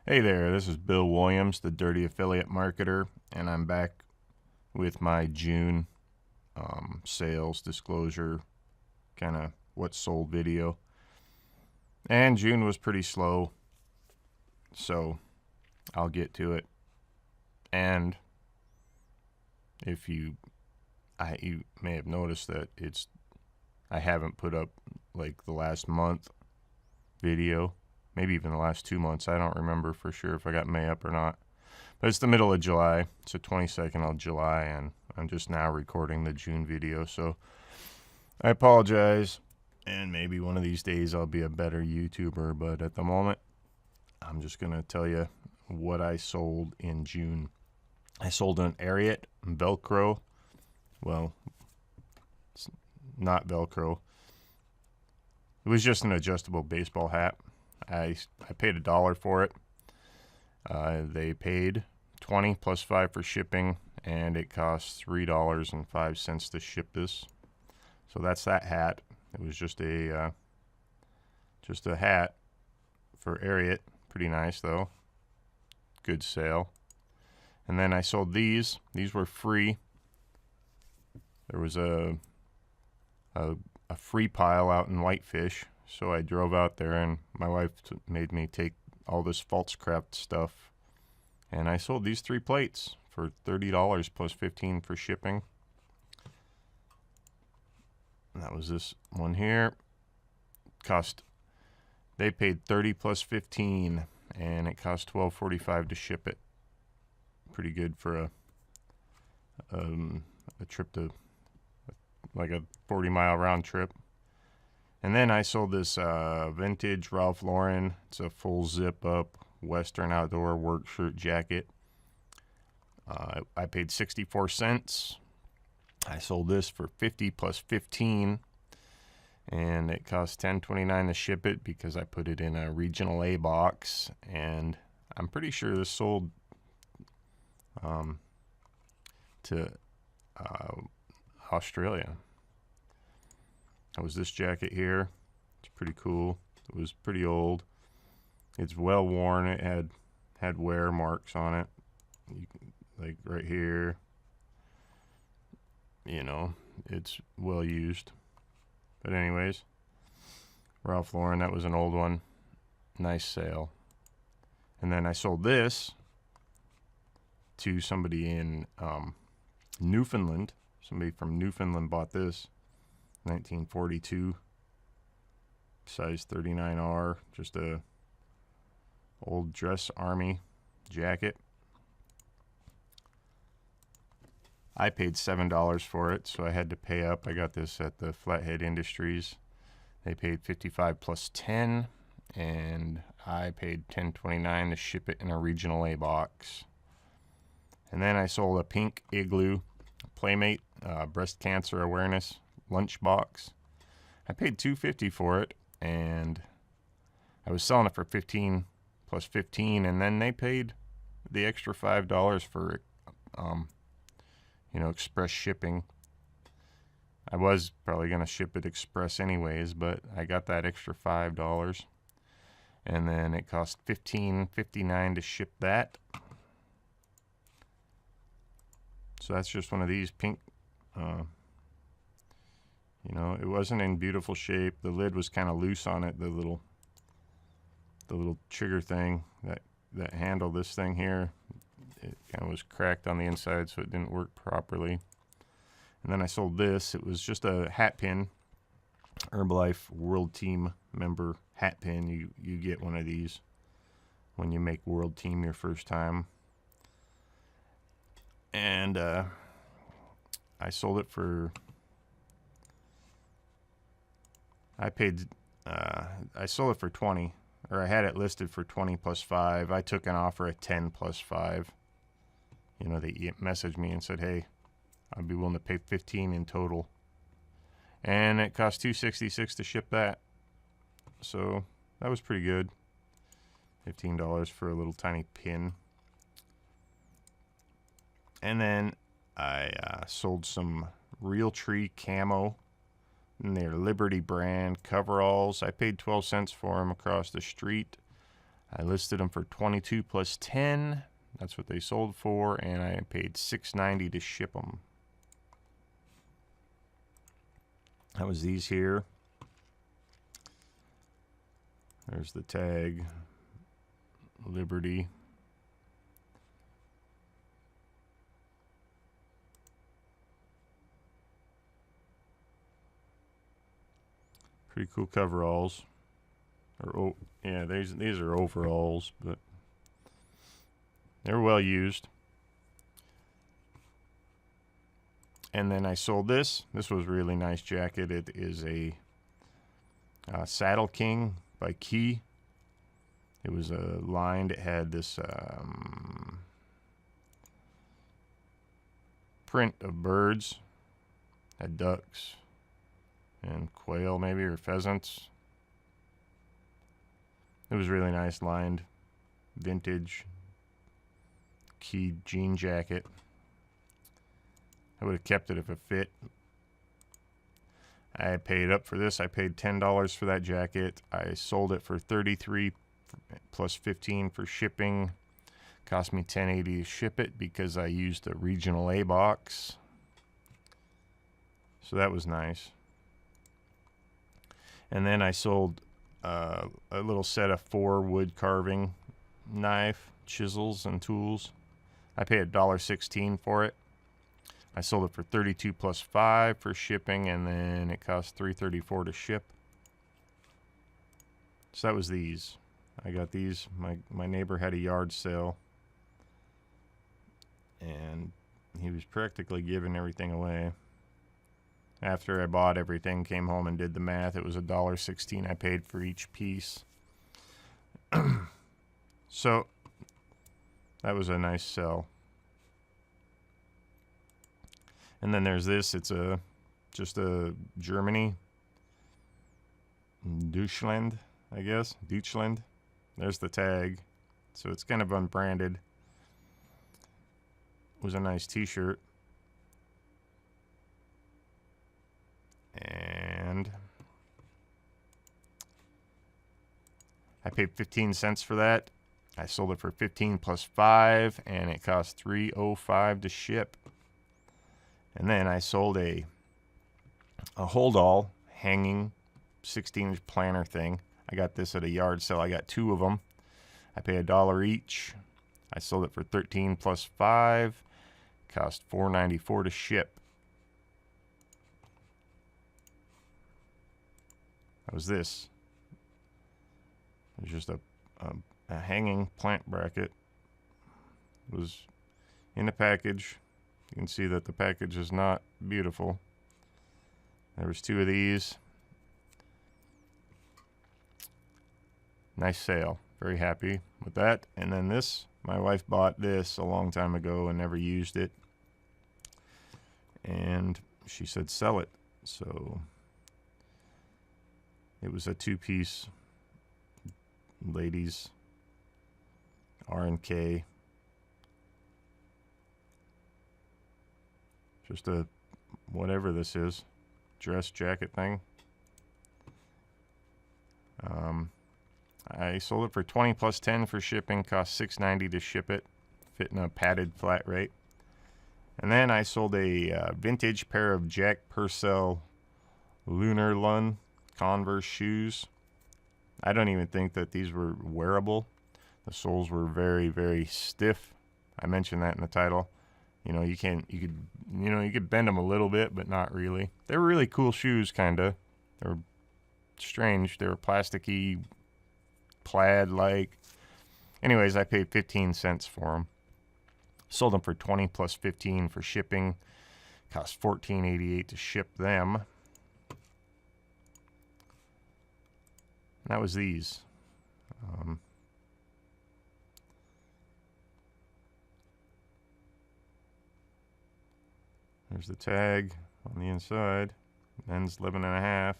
Hey there, this is Bill Williams, the Dirty Affiliate Marketer, and I'm back with my June sales disclosure, kind of what sold video. And June was pretty slow, so I'll get to it. And if you may have noticed that I haven't put up like the last month video, maybe even the last 2 months. I don't remember for sure if I got May up or not. But it's the middle of July. It's the 22nd of July, and I'm just now recording the June video. So I apologize, and maybe one of these days I'll be a better YouTuber. But at the moment, I'm just going to tell you what I sold in June. I sold an Ariat Velcro. Well, it's not Velcro. It was just an adjustable baseball hat. I paid $1 for it. They paid $20 plus $5 for shipping, and it cost $3.05 to ship this. So that's that hat. It was just a hat for Ariat. Pretty nice though. Good sale. And then I sold these. These were free. There was a free pile out in Whitefish, so I drove out there, and my wife made me take all this Faltzcraft stuff, and I sold these 3 plates for $30 plus $15 for shipping. And that was this one here. They paid $30 plus $15, and it cost $12.45 to ship it. Pretty good for a trip to like a 40-mile round trip. And then I sold this vintage Ralph Lauren. It's a full zip-up Western outdoor work shirt jacket. I paid 64 cents. I sold this for $50 plus $15, and it cost $10.29 to ship it because I put it in a regional A box. And I'm pretty sure this sold to Australia. That was this jacket here. It's pretty cool. It was pretty old. It's well worn. It had wear marks on it, like right here. You know, it's well used. But anyways, Ralph Lauren, that was an old one. Nice sale. And then I sold this to somebody in Newfoundland. Somebody from Newfoundland bought this. 1942, size 39R, just a old dress army jacket. I paid $7 for it, so I had to pay up. I got this at the Flathead Industries. They paid $55 plus $10, and I paid $10.29 to ship it in a regional A box. And then I sold a pink Igloo Playmate breast cancer awareness lunchbox. I paid $2.50 for it, and I was selling it for $15 plus $15, and then they paid the extra $5 for express shipping. I was probably going to ship it express anyways, but I got that extra $5, and then it cost $15.59 to ship that. So that's just one of these pink. It wasn't in beautiful shape. The lid was kind of loose on it. The little trigger thing that handle this thing here, it kind of was cracked on the inside, so it didn't work properly. And then I sold this. It was just a hat pin, Herbalife World Team member hat pin. You get one of these when you make World Team your first time. And I sold it for. I sold it for 20, or I had it listed for 20 plus 5. I took an offer at 10 plus 5. They messaged me and said, hey, I'd be willing to pay 15 in total. And it cost $2.66 to ship that. So that was pretty good. $15 for a little tiny pin. And then I sold some Realtree camo. And they're Liberty brand coveralls. I paid 12 cents for them across the street. I listed them for $22 plus $10. That's what they sold for, and I paid $6.90 to ship them. That was these here. There's the tag, Liberty. Pretty cool coveralls. Or oh, yeah, these are overalls, but they're well used. And then I sold this. This was a really nice jacket. It is a Saddle King by Key. It was lined. It had this print of birds. Had ducks and quail maybe, or pheasants. It was really nice, lined, vintage Key jean jacket. I would have kept it if it fit. I paid up for this. I paid $10 for that jacket. I sold it for $33 plus $15 for shipping. Cost me $10.80 to ship it because I used a regional A box. So that was nice. And then I sold a little set of 4 wood carving knife, chisels, and tools. I paid $1.16 for it. I sold it for $32 plus $5 for shipping, and then it cost $3.34 to ship. So that was these. I got these. My neighbor had a yard sale, and he was practically giving everything away. After I bought everything, came home and did the math, it was $1.16 I paid for each piece. So that was a nice sell. And then there's this. It's just a Germany, Deutschland, I guess. Deutschland. There's the tag. So it's kind of unbranded. It was a nice t-shirt. And I paid 15 cents for that. I sold it for 15 plus 5, and it cost $3.05 to ship. And then I sold a hold-all hanging 16-inch planter thing. I got this at a yard sale. I got 2 of them. I paid $1 each. I sold it for 13 plus 5. Cost $4.94 to ship. That was this. It was just a hanging plant bracket. It was in a package. You can see that the package is not beautiful. There was 2 of these. Nice sale. Very happy with that. And then this, my wife bought this a long time ago and never used it. And she said sell it. So it was a 2-piece ladies R&K. Just a whatever this is, dress jacket thing. I sold it for 20 plus 10 for shipping. Cost $6.90 to ship it. Fit in a padded flat rate. And then I sold a vintage pair of Jack Purcell Lunar Lun Converse shoes. I don't even think that these were wearable. The soles were very, very stiff. I mentioned that in the title. You know, you could bend them a little bit, but not really. They were really cool shoes, kinda. They were strange. They were plasticky, plaid-like. Anyways, I paid 15 cents for them. Sold them for 20 plus 15 for shipping. Cost $14.88 to ship them. And that was these. There's the tag on the inside. Men's 11.5.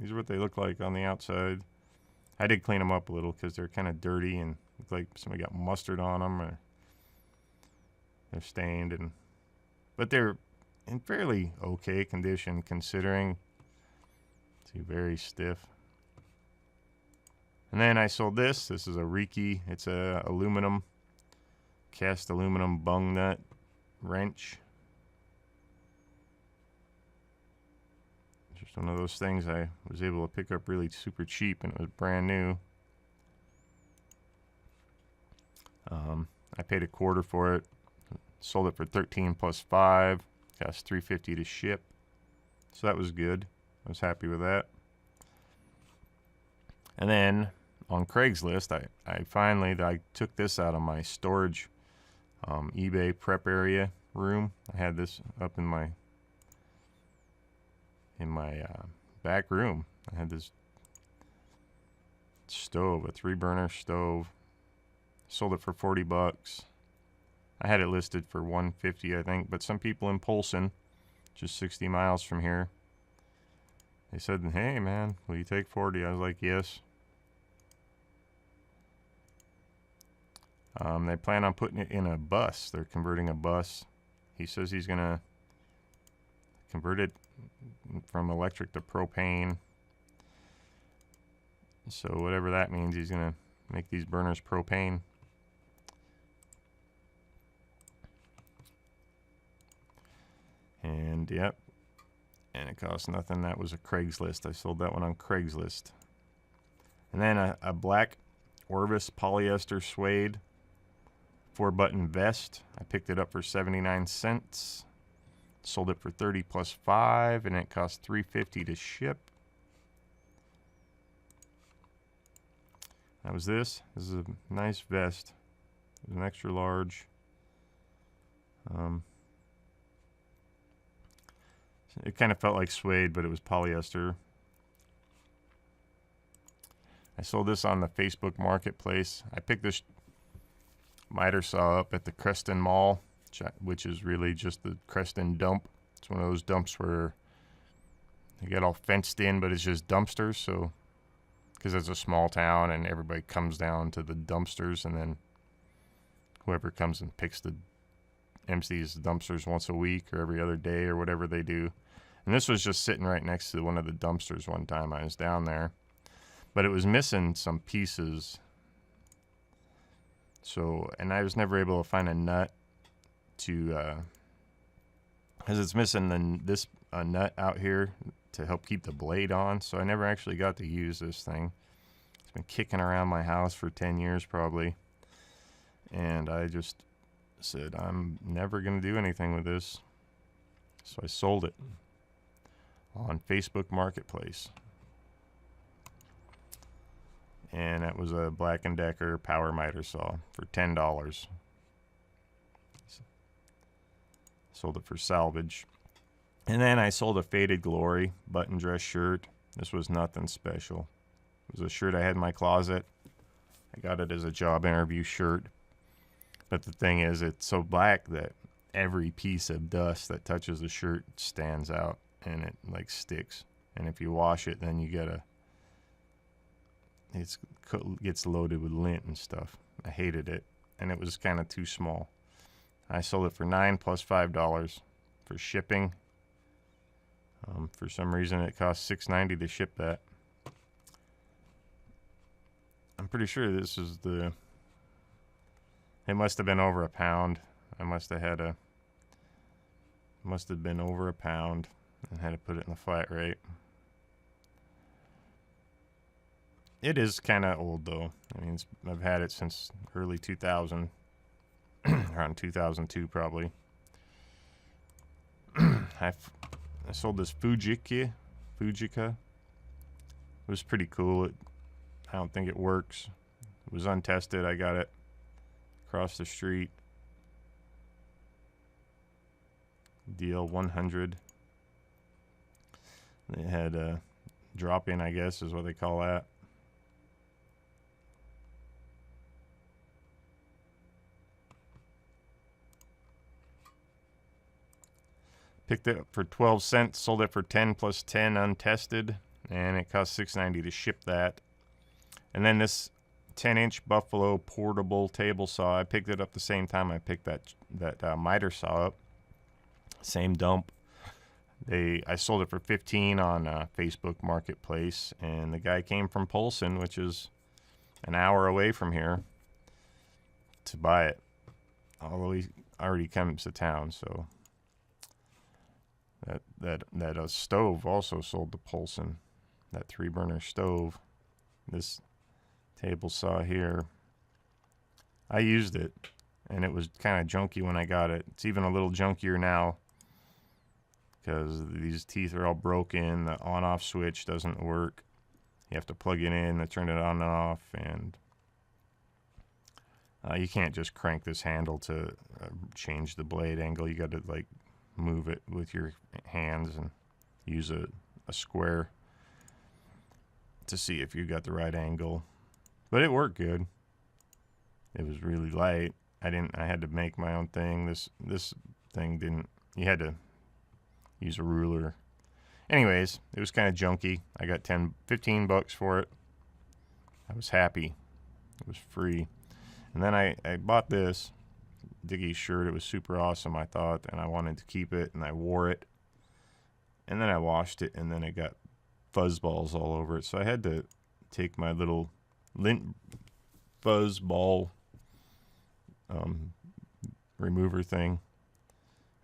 These are what they look like on the outside. I did clean them up a little because they're kind of dirty and look like somebody got mustard on them, or they're stained, but they're in fairly okay condition considering. See, very stiff. And then I sold this. This is a Reiki. It's a aluminum, cast aluminum bung nut wrench. Just one of those things I was able to pick up really super cheap, and it was brand new. I paid $1/4 for it. Sold it for $13 plus $5. Cost $3.50 to ship. So that was good. I was happy with that. And then on Craigslist, I took this out of my storage eBay prep area room. I had this up in my back room. I had this stove, a 3-burner stove. Sold it for $40. I had it listed for $150, I think, but some people in Polson, just 60 miles from here, they said, "Hey man, will you take 40?" I was like, "Yes." They plan on putting it in a bus. They're converting a bus. He says he's gonna convert it from electric to propane. So whatever that means, he's gonna make these burners propane. And yep, and it cost nothing. That was a Craigslist. I sold that one on Craigslist. And then a black Orvis polyester suede 4-button vest. I picked it up for 79 cents. Sold it for 30 plus 5, and it cost $3.50 to ship. That was this. This is a nice vest. It was an extra large. It kind of felt like suede, but it was polyester. I sold this on the Facebook Marketplace. I picked this miter saw up at the Creston Mall, which is really just the Creston dump. It's one of those dumps where they get all fenced in, but it's just dumpsters. So, because it's a small town and everybody comes down to the dumpsters, and then whoever comes and empties the dumpsters once a week or every other day or whatever they do. And this was just sitting right next to one of the dumpsters one time I was down there. But it was missing some pieces. So, and I was never able to find a nut to, because it's missing this nut out here to help keep the blade on. So I never actually got to use this thing. It's been kicking around my house for 10 years probably. And I just said, I'm never going to do anything with this. So I sold it on Facebook Marketplace. And that was a Black & Decker power miter saw for $10. Sold it for salvage. And then I sold a Faded Glory button dress shirt. This was nothing special. It was a shirt I had in my closet. I got it as a job interview shirt. But the thing is, it's so black that every piece of dust that touches the shirt stands out, and it like sticks. And if you wash it, then it gets loaded with lint and stuff. I hated it, and it was kind of too small. I sold it for $9 plus $5 for shipping. For some reason, it cost $6.90 to ship that. I'm pretty sure this is it must have been over a pound. I must have been over a pound and had to put it in the flat rate. It is kind of old though. I mean, I've had it since early 2000, around 2002 probably. I sold this Fujica. It was pretty cool. I don't think it works. It was untested. I got it across the street. Deal 100. They had a drop-in, I guess, is what they call that. Picked it up for 12 cents, sold it for 10 plus 10 untested, and it cost $6.90 to ship that. And then this 10-inch Buffalo portable table saw, I picked it up the same time I picked that miter saw up. Same dump. I sold it for $15 on Facebook Marketplace, and the guy came from Polson, which is an hour away from here to buy it, although he already comes to town. So that stove also sold to Polson, that 3-burner stove. This table saw here, I used it, and it was kind of junky when I got it. It's even a little junkier now because these teeth are all broken. The on-off switch doesn't work. You have to plug it in to turn it on and off, and you can't just crank this handle to change the blade angle. You got to like move it with your hands and use a square to see if you got the right angle. But it worked good. It was really light. I had to make my own thing. This thing didn't. You had to use a ruler. Anyways, it was kind of junky. I got 15 bucks for it. I was happy. It was free. And then I bought this Diggy shirt. It was super awesome, I thought, and I wanted to keep it, and I wore it. And then I washed it, and then it got fuzzballs all over it. So I had to take my little lint fuzzball remover thing,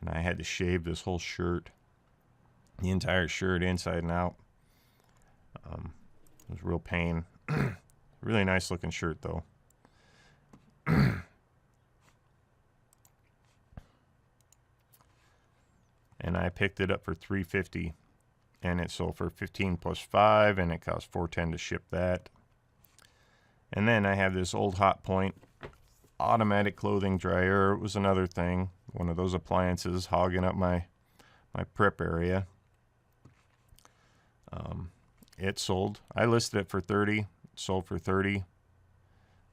and I had to shave this whole shirt, the entire shirt inside and out. It was a real pain. Really nice looking shirt though. And I picked it up for $3.50, and it sold for $15 plus $5, and it cost $4.10 to ship that. And then I have this old Hot Point automatic clothing dryer. It was another thing, one of those appliances hogging up my prep area. It sold. I listed it for $30. It sold for $30.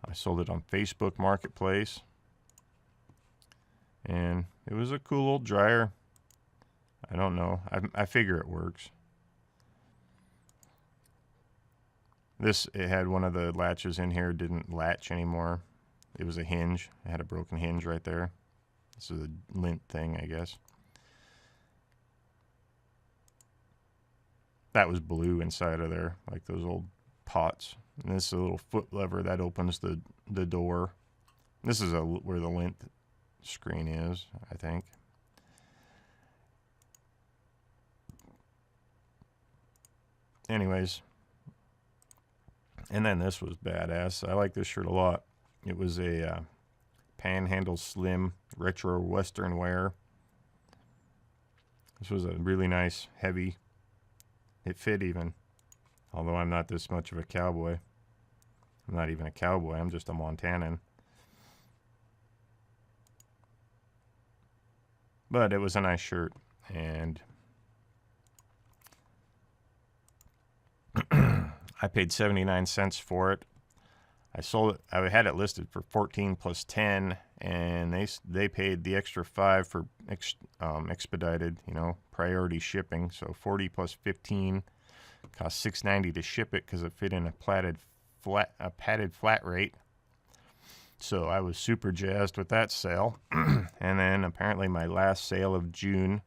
I sold it on Facebook Marketplace, and it was a cool old dryer. I don't know. I figure it works. It had one of the latches in here, didn't latch anymore. It was a hinge. It had a broken hinge right there. This is a lint thing, I guess. That was blue inside of there, like those old pots. And this is a little foot lever that opens the door. This is where the lint screen is, I think. Anyways, and then this was badass. I like this shirt a lot. It was a panhandle slim retro western wear. This was a really nice heavy. It fit even, although I'm not this much of a cowboy. I'm not even a cowboy. I'm just a Montanan. But it was a nice shirt, and I paid 79 cents for it. I sold it. I had it listed for 14 plus 10, and they paid the extra 5 for expedited, priority shipping. So 40 plus 15 cost $6.90 to ship it because it fit in a padded flat rate. So I was super jazzed with that sale. And then apparently my last sale of June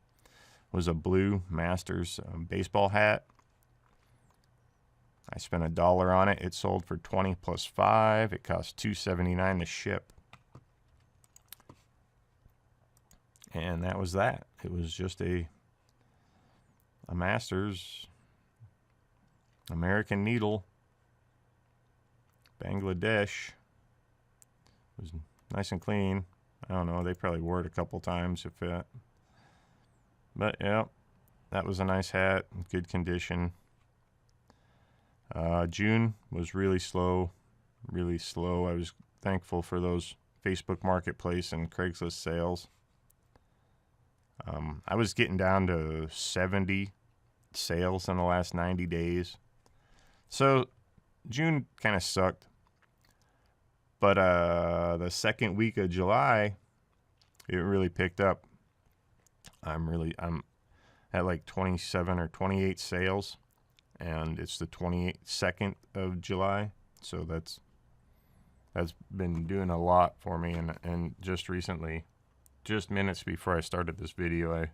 was a blue Masters baseball hat. I spent $1 on it. It sold for 20 plus 5. It cost $2.79 to ship. And that was that. It was just a Masters American Needle Bangladesh. It was nice and clean. I don't know. They probably wore it a couple times if it. But yeah, that was a nice hat. Good condition. June was really slow. Really slow. I was thankful for those Facebook Marketplace and Craigslist sales. I was getting down to 70 sales in the last 90 days. So June kind of sucked. But the second week of July, it really picked up. I'm at like 27 or 28 sales, and it's the 22nd of July. So that's been doing a lot for me. And just recently, just minutes before I started this video,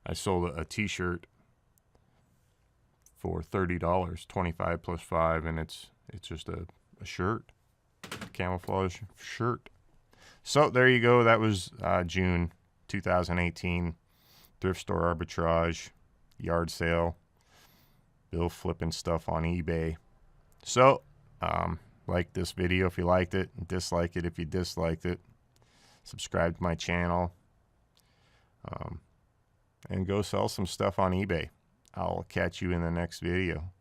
I sold a t-shirt for $30, 25 plus 5, and it's just a a shirt, camouflage shirt. So there you go. That was June 2018 thrift store arbitrage yard sale. Bill flipping stuff on eBay. So like this video if you liked it, dislike it if you disliked it, subscribe to my channel, and go sell some stuff on eBay. I'll catch you in the next video.